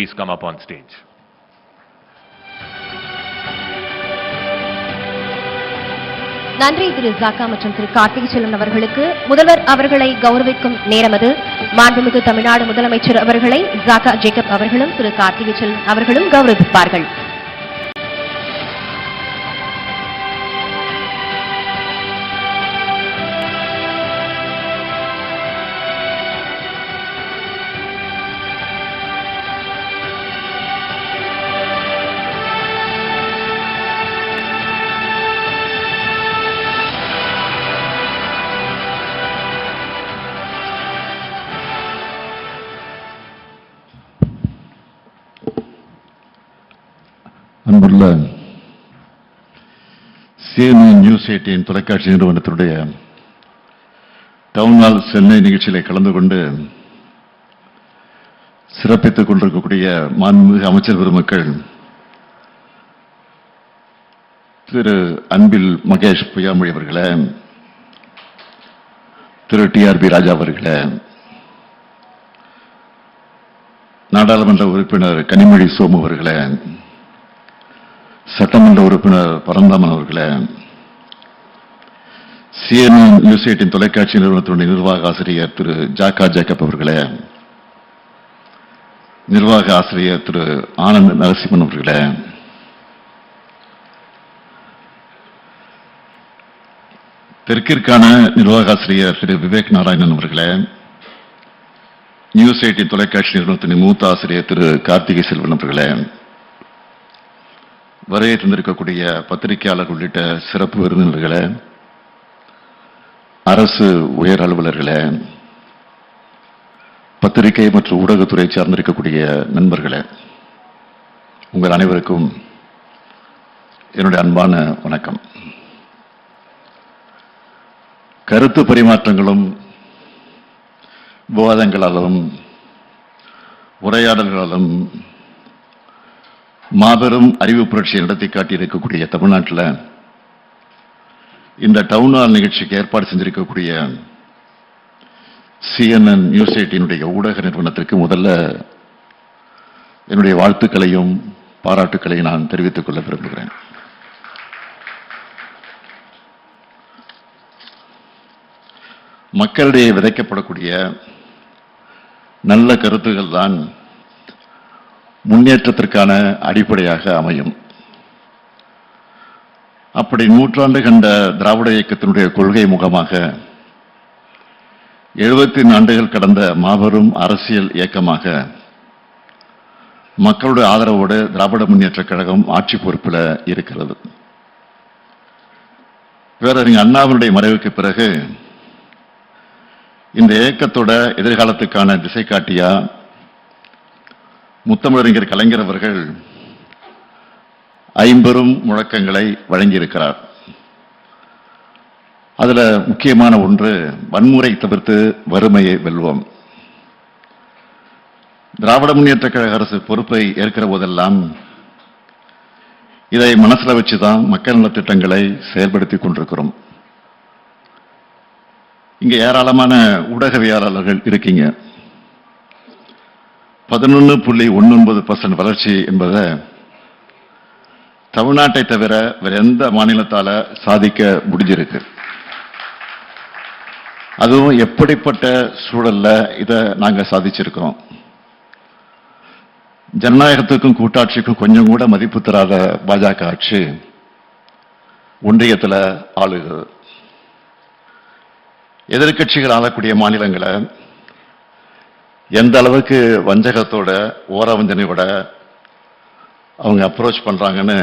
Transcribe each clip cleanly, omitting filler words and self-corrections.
Please come up on stage. நன்றி திரு ஜாக்கா மற்றும் திரு கார்த்திகை செல்வன் அவர்களுக்கு. முதல்வர் அவர்களை கௌரவிக்கும் நேரம் அது. மாண்புமிகு தமிழ்நாடு முதலமைச்சர் அவர்களை ஜாக்கா ஜேக்கப் அவர்களும் திரு கார்த்திகை செல்வன் அவர்களும் கௌரவிப்பார்கள். அன்புள்ள CNN நியூஸ் 18 தொலைக்காட்சி நிறுவனத்தினுடைய டவுன் ஹால் சென்னை நிகழ்ச்சியிலே கலந்து கொண்டு சிறப்பித்துக் கொண்டிருக்கக்கூடிய மாண்புமிகு அமைச்சர் பெருமக்கள், திரு அன்பில் மகேஷ் பொய்யாமொழி அவர்களே, திரு TRB ராஜா அவர்களே, நாடாளுமன்ற உறுப்பினர் கனிமொழி சோமு அவர்களே, சட்டமன்ற உறுப்பினர் பரந்தாமன் அவர்களே, CNN நியூஸ் 18 தொலைக்காட்சி நிறுவனத்தினுடைய நிர்வாக ஆசிரியர் திரு ஜாக்கா ஜேக்கப் அவர்களே, நிர்வாக ஆசிரியர் திரு ஆனந்த் நரசிம்மன் அவர்களே, தெற்கிற்கான நிர்வாக ஆசிரியர் திரு விவேக் நாராயணன் அவர்களே, நியூஸ் 18 தொலைக்காட்சி நிறுவனத்தின் மூத்த ஆசிரியர் திரு கார்த்திகை செல்வன் அவர்களே, வரையை தந்திருக்கக்கூடிய பத்திரிகையாளர் உள்ளிட்ட சிறப்பு விருந்தினர்களே, அரசு உயர் அலுவலர்களே, பத்திரிகை மற்றும் ஊடகத்துறை சார்ந்திருக்கக்கூடிய நண்பர்களே, உங்கள் அனைவருக்கும் என்னுடைய அன்பான வணக்கம். கருத்து பரிமாற்றங்களும் விவாதங்களாலும் உரையாடல்களாலும் மாபெரும் அறிவு புரட்சியை நடத்தி காட்டியிருக்கக்கூடிய தமிழ்நாட்டில் இந்த டவுன் ஹால் நிகழ்ச்சிக்கு ஏற்பாடு செஞ்சிருக்கக்கூடிய CNN நியூஸ் 18 ஊடக நிறுவனத்திற்கு முதல்ல என்னுடைய வாழ்த்துக்களையும் பாராட்டுக்களையும் நான் தெரிவித்துக் கொள்ள விரும்புகிறேன். மக்களிடையே விதைக்கப்படக்கூடிய நல்ல கருத்துக்கள் தான் முன்னேற்றத்திற்கான அடிப்படையாக அமையும். அப்படி நூற்றாண்டு கண்ட திராவிட இயக்கத்தினுடைய கொள்கை முகமாக 74 ஆண்டுகள் கடந்த மாபெரும் அரசியல் இயக்கமாக மக்களுடைய ஆதரவோடு திராவிட முன்னேற்ற கழகம் ஆட்சி பொறுப்பில் இருக்கிறது. பேரறிஞர் அண்ணாவினுடைய மறைவுக்கு பிறகு இந்த இயக்கத்தோட எதிர்காலத்துக்கான திசை காட்டியா முத்தமிழறிஞர் கலைஞர் அவர்கள் 50 முழக்கங்களை வழங்கியிருக்கிறார். அதுல முக்கியமான ஒன்று, வன்முறை தவிர்த்து வறுமையை வெல்வோம். திராவிட முன்னேற்ற கழக அரசு பொறுப்பை ஏற்கிற போதெல்லாம் இதை மனசுல வச்சுதான் மக்கள் நலத்திட்டங்களை செயல்படுத்திக் கொண்டிருக்கிறோம். இங்க ஏராளமான ஊடகவியலாளர்கள் இருக்கீங்க. 11.19% வளர்ச்சி என்பதை தமிழ்நாட்டை தவிர வேற எந்த மாநிலத்தால சாதிக்க முடிஞ்சிருக்கு. அதுவும் எப்படிப்பட்ட சூழல்ல இதை நாங்க சாதிச்சிருக்கிறோம். ஜனநாயகத்துக்கும் கூட்டாட்சிக்கும் கொஞ்சம் கூட மதிப்பு தராத பாஜக ஆட்சி ஒன்றியத்தில் ஆளுகிறது. எதிர்கட்சிகள் ஆளக்கூடிய மாநிலங்களை எந்த அளவுக்கு வஞ்சகத்தோட ஓரவஞ்சனையோட அவங்க அப்ரோச் பண்றாங்கன்னு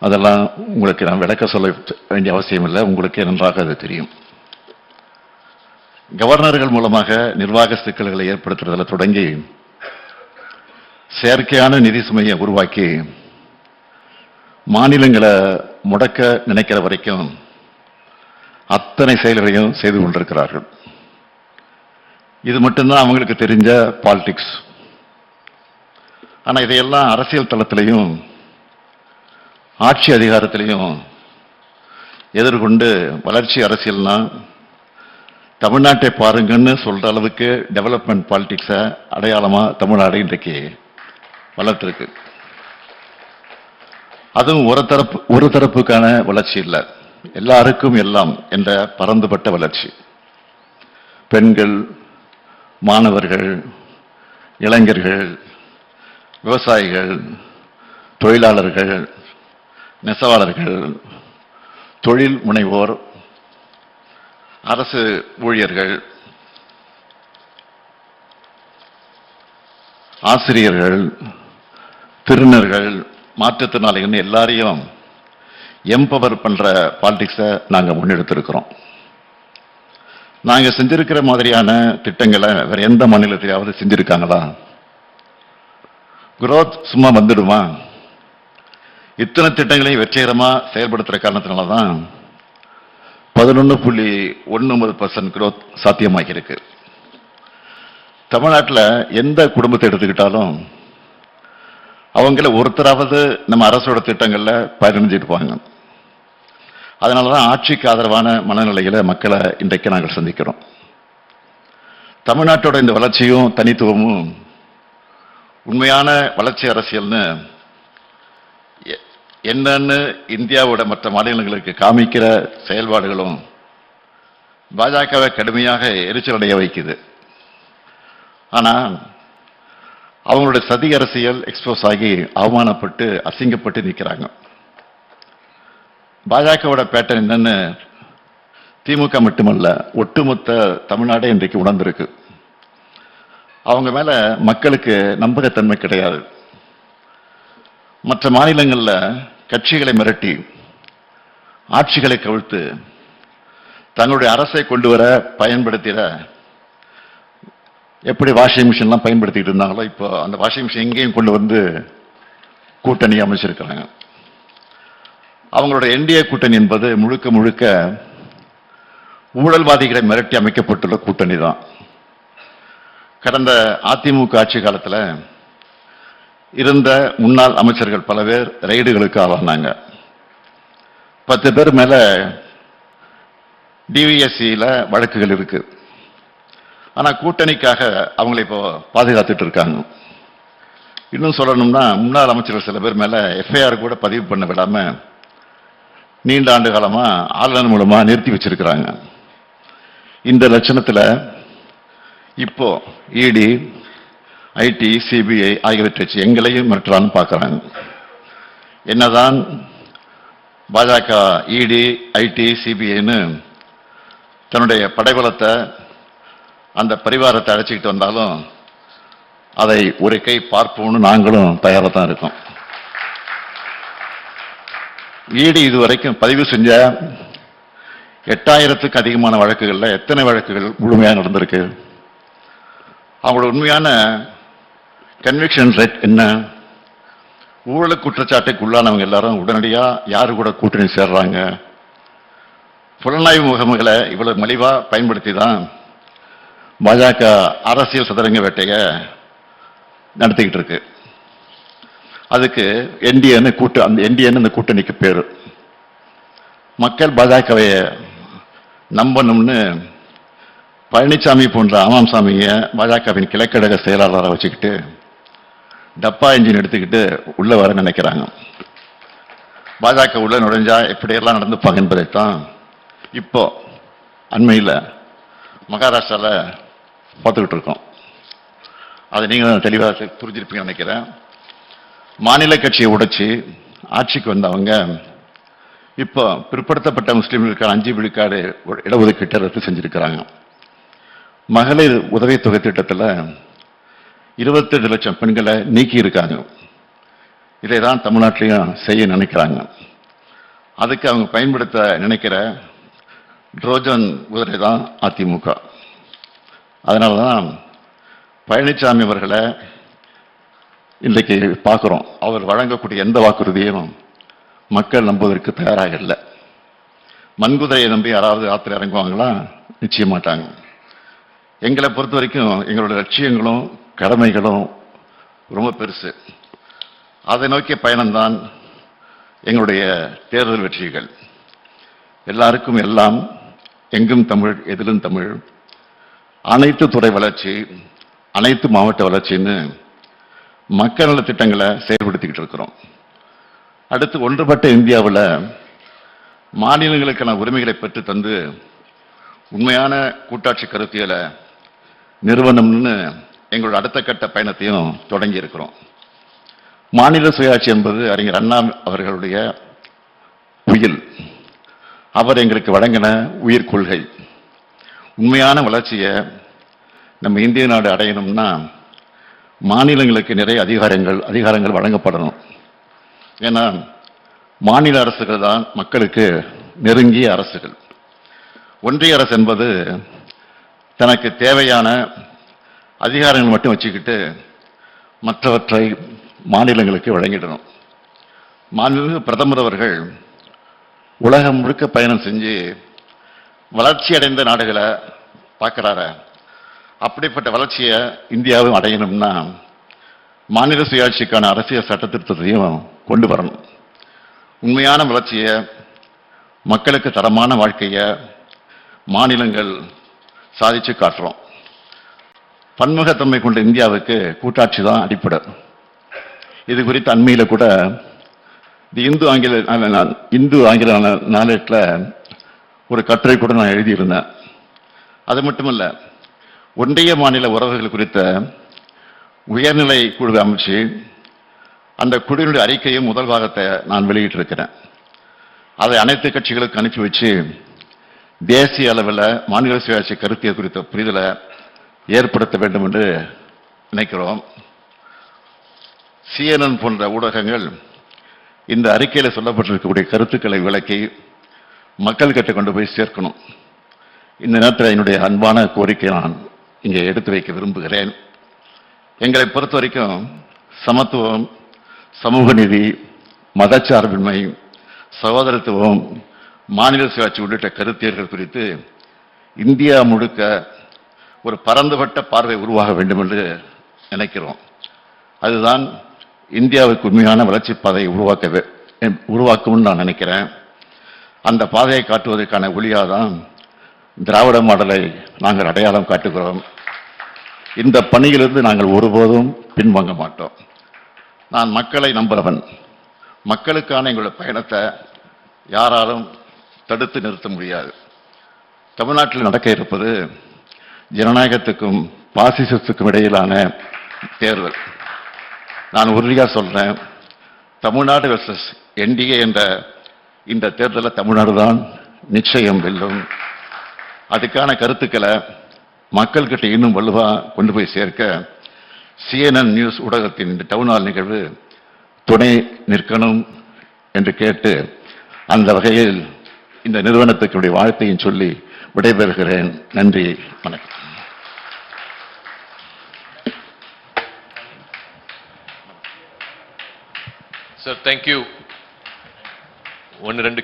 அதெல்லாம் உங்களுக்கு நான் விளக்க சொல்ல வேண்டிய அவசியம் இல்லை, உங்களுக்கு நன்றாக அது தெரியும். கவர்னர்கள் மூலமாக நிர்வாக சிக்கல்களை ஏற்படுத்துறதுல தொடங்கி செயற்கையான நிதி சுமையை உருவாக்கி மாநிலங்களை முடக்க நினைக்கிற வரைக்கும் அத்தனை செயல்களையும் செய்து கொண்டிருக்கிறார்கள். இது மட்டும்தான் அவங்களுக்கு தெரிஞ்ச பாலிடிக்ஸ். ஆனா இதையெல்லாம் அரசியல் தளத்திலையும் ஆட்சி அதிகாரத்திலையும் எதிர்கொண்டு வளர்ச்சி அரசியல்னா தமிழ்நாட்டை பாருங்கன்னு சொல்ற அளவுக்கு டெவலப்மெண்ட் பாலிடிக்ஸை அடையாளமா தமிழ்நாடு இன்றைக்கு வளர்த்திருக்கு. அதுவும் ஒரு தரப்புக்கான வளர்ச்சி இல்லை, எல்லாருக்கும் எல்லாம் என்ற பரந்துபட்ட வளர்ச்சி. பெண்கள், மாணவர்கள், இளைஞர்கள், விவசாயிகள், தொழிலாளர்கள், நெசவாளர்கள், தொழில் முனைவோர், அரசு ஊழியர்கள், ஆசிரியர்கள், திருநர்கள், மாற்றுத்திறனாளிகள் எல்லாரையும் எம்பவர் பண்ற பாலிடிக்ஸை நாங்க முன்னெடுத்திருக்கிறோம். நாங்க செஞ்சிருக்கிற மாதிரியான திட்டங்களை வேற எந்த மாநிலத்திலாவது செஞ்சிருக்காங்களா? குரோத் சும்மா வந்துடுமா? இத்தனை திட்டங்களையும் வெற்றிகரமா செயல்படுத்துற காரணத்தினாலதான் 11.19% குரோத் சாத்தியமாகி இருக்கு. தமிழ்நாட்டில் எந்த குடும்பத்தை எடுத்துக்கிட்டாலும் அவங்கள ஒருத்தராவது நம்ம அரசோட திட்டங்கள்ல பயனடைஞ்சிருப்பாங்க. அதனாலதான் ஆட்சிக்கு ஆதரவான மனநிலையில மக்களை இன்றைக்கு நாங்கள் சந்திக்கிறோம். தமிழ்நாட்டோட இந்த வளர்ச்சியும் தனித்துவமும் உண்மையான வளர்ச்சி அரசியல்னு என்னன்னு இந்தியாவோட மற்ற மாநிலங்களுக்கு காமிக்கிற செயல்பாடுகளும் பாஜகவை கடுமையாக எரிச்சலடைய வைக்குது. ஆனா அவங்களுடைய சதி அரசியல் எக்ஸ்போஸ் ஆகி அவமானப்பட்டு அசிங்கப்பட்டு நிற்கிறாங்க. பாஜகவோட பேட்டர்ன் என்னன்னு திமுக மட்டுமல்ல, ஒட்டுமொத்த தமிழ்நாடே இன்றைக்கு உணர்ந்திருக்கு. அவங்க மேல மக்களுக்கு நம்பகத்தன்மை கிடையாது. மற்ற மாநிலங்களில் கட்சிகளை மிரட்டி ஆட்சிகளை கவிழ்த்து தங்களுடைய அரசை கொண்டு வர பயன்படுத்திட எப்படி வாஷிங் மிஷின்லாம் பயன்படுத்திட்டு இருந்தாங்களோ இப்போ அந்த வாஷிங் மிஷின் எங்கேயும் கொண்டு வந்து கூட்டணி அமைச்சிருக்கிறாங்க. அவங்களோட என்டிஏ கூட்டணி என்பது முழுக்க முழுக்க ஊழல்வாதிகளை மிரட்டி அமைக்கப்பட்டுள்ள கூட்டணி தான். கடந்த அதிமுக ஆட்சி காலத்தில் இருந்த முன்னாள் அமைச்சர்கள் பல பேர் ரெய்டுகளுக்கு ஆளானாங்க. 10 பேர் மேல டிவிஎஸ்சியில வழக்குகள் இருக்கு. ஆனா கூட்டணிக்காக அவங்களை இப்போ பாதுகாத்துட்டு இருக்காங்க. இன்னும் சொல்லணும்னா முன்னாள் அமைச்சர்கள் சில பேர் மேல எஃப்ஐஆர் கூட பதிவு பண்ண விடாம நீண்ட ஆண்டு காலமா ஆளுநர் மூலமா நிறுத்தி வச்சிருக்கிறாங்க. இந்த லட்சணத்துல இப்போ இடி, ஐடி, சிபிஐ ஆகியவற்றை வச்சு எங்களையும் மிரட்டலான்னு பார்க்கறாங்க. என்னதான் பாஜக இடி, ஐடி, சிபிஐன்னு தன்னுடைய படைபலத்தை அந்த பரிவாரத்தை அழைச்சிக்கிட்டு வந்தாலும் அதை ஒரு கை பார்ப்போம்னு நாங்களும் தயாராக தான் இருக்கோம். இடி இதுவரைக்கும் பதிவு செஞ்ச 8000த்துக்கு அதிகமான வழக்குகள்ல எத்தனை வழக்குகள் முழுமையாக நடந்திருக்கு? அவங்களோட உண்மையான கன்விக்ஷன் ரேட் என்ன? ஊழல் குற்றச்சாட்டுக்கு உள்ளானவங்க எல்லாரும் உடனடியா யாரு கூட கூட்டணி சேர்றாங்க? புலனாய்வு முகமைகளை இவ்வளவு மலிவா பயன்படுத்தி தான் பாஜக அரசியல் சதுரங்க வேட்டைய நடத்திக்கிட்டு இருக்கு. அதுக்கு என்டிஏன்னு அந்த என்டிஏன்னு அந்த கூட்டணிக்கு பேரு. மக்கள் பாஜகவை நம்பணும்னு பழனிசாமி போன்ற ஆமாம்சாமிய பாஜகவின் கிழக்கழக செயலாளராக வச்சுக்கிட்டு டப்பா இன்ஜின் எடுத்துக்கிட்டு உள்ள வர நினைக்கிறாங்க. பாஜக உள்ள நுழைஞ்சா எப்படியெல்லாம் நடந்துப்பாங்க என்பதைத்தான் இப்போ அண்மையில் மகாராஷ்டிரால பார்த்துக்கிட்டு இருக்கோம். அதை நீங்க தெளிவாக புரிஞ்சிருப்பீங்கன்னு நினைக்கிறேன். மாநில கட்சியை உடைச்சி ஆட்சிக்கு வந்தவங்க இப்போ பிற்படுத்தப்பட்ட முஸ்லிம்களுக்கான 5 விழுக்காடு இடஒதுக்கீட்டை ரத்து செஞ்சிருக்கிறாங்க. மகளிர் உதவித்தொகை திட்டத்தில் 22 லட்சம் பெண்களை நீக்கி இருக்காங்க. இதை தான் தமிழ்நாட்டிலையும் செய்ய நினைக்கிறாங்க. அதுக்கு அவங்க பயன்படுத்த நினைக்கிற ட்ரோஜன் குதிரை தான் அதிமுக. அதனால தான் பழனிசாமி அவர்களை இன்றைக்கு பார்க்குறோம். அவர் வழங்கக்கூடிய எந்த வாக்குறுதியும் மக்கள் நம்புவதற்கு தயாராக இல்லை. மண்குதிரையை நம்பி யாராவது ஆத்திர இறங்குவாங்களா? நிச்சய மாட்டாங்க. எங்களை பொறுத்த வரைக்கும் எங்களுடைய லட்சியங்களும் கடமைகளும் ரொம்ப பெருசு. அதை நோக்கிய பயணம்தான் எங்களுடைய தேர்தல் வெற்றிகள். எல்லாருக்கும் எல்லாம், எங்கும் தமிழ், எதிலும் தமிழ், அனைத்து துறை வளர்ச்சி, அனைத்து மாவட்ட வளர்ச்சின்னு மக்கள் நல திட்டங்களை செயல்படுத்திக்கிட்டு இருக்கிறோம். அடுத்து ஒன்றுபட்ட இந்தியாவில் மாநிலங்களுக்கான உரிமைகளை பெற்று தந்து உண்மையான கூட்டாட்சி கருத்தியலை நிறுவனம்னு எங்களோட அடுத்த கட்ட பயணத்தையும் தொடங்கி இருக்கிறோம். மாநில சுயாட்சி என்பது அறிஞர் அண்ணா அவர்களுடைய உயில். அவர் எங்களுக்கு வழங்கின உயிர் கொள்கை. உண்மையான வளர்ச்சியை நம்ம இந்திய நாடு அடையணும்னா மாநிலங்களுக்கு நிறைய அதிகாரங்கள் வழங்கப்படணும். ஏன்னா மாநில அரசுகள் தான் மக்களுக்கு நெருங்கிய அரசுகள். ஒன்றிய அரசு என்பது தனக்கு தேவையான அதிகாரங்கள் மட்டும் வச்சுக்கிட்டு மற்றவற்றை மாநிலங்களுக்கு வழங்கிடணும். மாண்புமிகு பிரதமர் அவர்கள் உலகம் முழுக்க பயணம் செஞ்சு வளர்ச்சி அடைந்த நாடுகளை பார்க்கிறாரு. அப்படிப்பட்ட வளர்ச்சியை இந்தியாவும் அடையணும்னா மாநில சுயாட்சிக்கான அரசியல் சட்ட திருத்தத்தையும் கொண்டு வரணும். உண்மையான வளர்ச்சியை, மக்களுக்கு தரமான வாழ்க்கையை மாநிலங்கள் சாதிச்சு காட்டுறோம். பன்முகத்தன்மை கொண்ட இந்தியாவுக்கு கூட்டாட்சி தான் அடிப்படை. இது குறித்து அண்மையில் கூட இந்து ஆங்கில நாளேட்டில் ஒரு கட்டுரை கூட நான் எழுதியிருந்தேன். அது மட்டுமல்ல, ஒன்றிய மாநில உறவுகள் குறித்த உயர்நிலை குழுவை அமைச்சு அந்த குழுவினுடைய அறிக்கையும் முதல் பாகத்தை நான் வெளியிட்டிருக்கிறேன். அதை அனைத்து கட்சிகளுக்கு அனுப்பி வச்சு தேசிய அளவில் மாநில சுயாட்சி கருத்தியல் குறித்த புரிதலை ஏற்படுத்த வேண்டும் என்று நினைக்கிறோம். CNN போன்ற ஊடகங்கள் இந்த அறிக்கையில் சொல்லப்பட்டிருக்கக்கூடிய கருத்துக்களை விளக்கி மக்கள் கிட்ட கொண்டு போய் சேர்க்கணும். இந்த நேரத்தில் என்னுடைய அன்பான கோரிக்கை நான் இங்கே எடுத்து வைக்க விரும்புகிறேன். எங்களை பொறுத்த வரைக்கும் சமத்துவம், சமூக நீதி, மதச்சார்பின்மை, சகோதரத்துவம், மாநில சுயாட்சி உள்ளிட்ட கருத்தியல்கள் குறித்து இந்தியா முழுக்க ஒரு பரந்துபட்ட பார்வை உருவாக வேண்டும் என்று நினைக்கிறோம். அதுதான் இந்தியாவுக்கு உண்மையான வளர்ச்சி பாதையை உருவாக்கும்னு நான் நினைக்கிறேன். அந்த பாதையை காட்டுவதற்கான ஒளியாதான் திராவிட மாடலை நாங்கள் அடையாளம் காட்டுகிறோம். இந்த பணியிலிருந்து நாங்கள் ஒருபோதும் பின்வாங்க மாட்டோம். நான் மக்களை நம்புகிறவன். மக்களுக்கான எங்களுடைய பயணத்தை யாராலும் தடுத்து நிறுத்த முடியாது. தமிழ்நாட்டில் நடக்க இருப்பது ஜனநாயகத்துக்கும் பாசிசத்துக்கும் இடையிலான தேர்தல். நான் உறுதியாக சொல்றேன், தமிழ்நாடு வெர்சஸ் NDA என்ற இந்த தேர்தலில் தமிழ்நாடு தான் நிச்சயம் வெல்லும். அதுக்கான கருத்துக்களை மக்கள்கிட்ட இன்னும் வலுவா கொண்டு போய் சேர்க்க CNN நியூஸ் ஊடகத்தின் இந்த டவுன் ஹால் நிகழ்வு துணை நிற்கணும் என்று கேட்டு, அந்த வகையில் இந்த நிறுவனத்துக்கு வாழ்த்தையும் சொல்லி விடைபெறுகிறேன். நன்றி, வணக்கம். Sir, thank you. 1-2